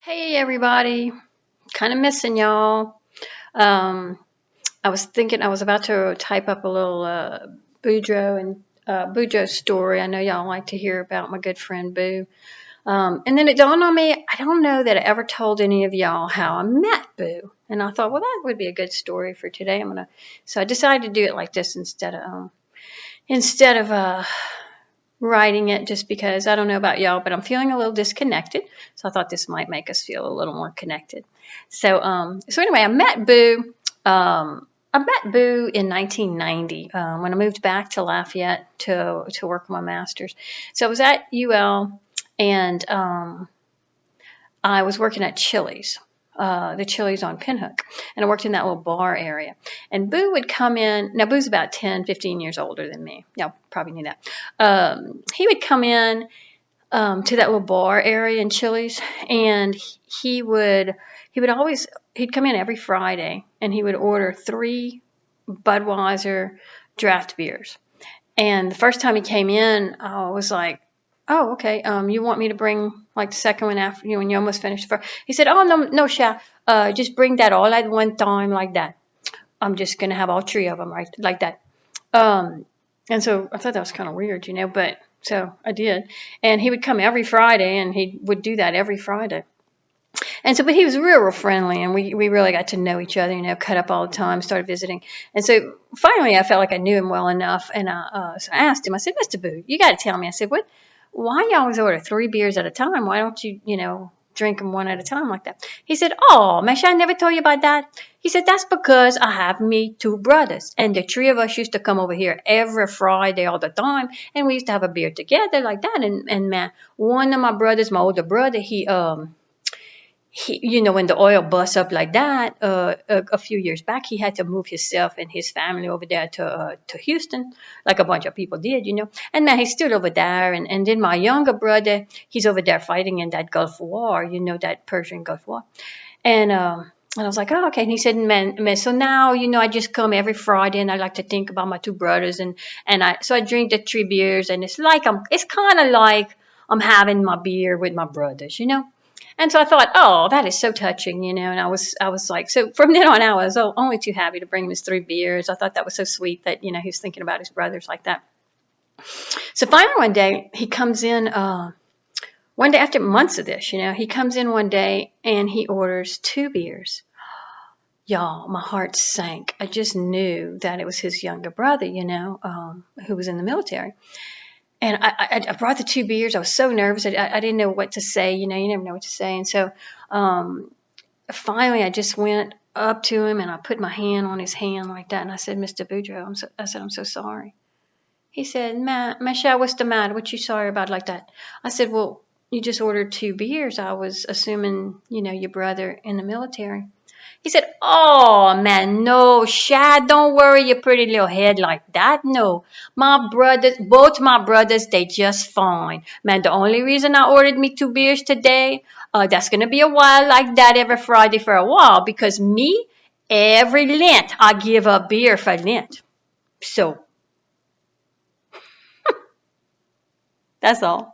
Hey everybody, kind of missing y'all. Um, I was thinking I was about to type up a little Boudreaux and Boudreaux story. I know y'all like to hear about my good friend Boo. And then it dawned on me, I don't know that I ever told any of y'all how I met Boo. And I thought, well, that would be a good story for today. So I decided to do it like this instead of writing it, just because I don't know about y'all, but I'm feeling a little disconnected. So I thought this might make us feel a little more connected. So anyway, I met Boo. In 1990 when I moved back to Lafayette to work on my master's. So I was at UL, and I was working at Chili's, the Chili's on Pinhook, and I worked in that little bar area. And Boo would come in. Now, Boo's about 10, 15 years older than me. Y'all probably knew that. He would come in to that little bar area in Chili's, and he would always he'd come in every Friday, and he would order 3 Budweiser draft beers. And the first time he came in, I was like, "Oh, okay. You want me to bring like the second one after you when you almost finished the first?" He said, "Oh, no, no, chef. Just bring that all at one time like that. I'm just gonna have all 3 of them right like that." Um, and so I thought that was kind of weird, but so I did. And he would come every Friday, and he would do that every Friday. And so, but he was real friendly, and we really got to know each other, cut up all the time, started visiting. And so finally, I felt like I knew him well enough. And so I asked him, I said, "Mr. Boo, you got to tell me." I said, why you always order 3 beers at a time? Why don't you, drink them one at a time like that?" He said, "Oh, Mesha, I never told you about that." He said, "That's because I have me 2 brothers, and the 3 of us used to come over here every Friday all the time, and we used to have a beer together like that. And man, one of my brothers, my older brother, when the oil busts up like that, a few years back, he had to move himself and his family over there to Houston, like a bunch of people did. And man, he's still over there. And then my younger brother, he's over there fighting in that Gulf War, that Persian Gulf War. And I was like, "Oh, okay." And he said, man, so now, I just come every Friday, and I like to think about my 2 brothers, so I drink the 3 beers, and it's kind of like I'm having my beer with my brothers. And so I thought, oh, that is so touching. And I was like, so from then on, I was only too happy to bring him his 3 beers. I thought that was so sweet that, he was thinking about his brothers like that. So finally one day he comes in, one day after months of this, he comes in one day and he orders 2 beers. Y'all, my heart sank. I just knew that it was his younger brother, who was in the military. And I brought the 2 beers. I was so nervous. I didn't know what to say. You never know what to say. And so finally, I just went up to him, and I put my hand on his hand like that. And I said, "Mr. Boudreaux, I'm so sorry." He said, Michelle, what's the matter? What you sorry about like that?" I said, "Well, you just ordered 2 beers. I was assuming, your brother in the military." He said, "Oh, man, no, Shad, don't worry your pretty little head like that. No, both my brothers, they just fine. Man, the only reason I ordered me 2 beers today, that's going to be a while like that every Friday for a while, because me, every Lent, I give up beer for Lent. So, that's all."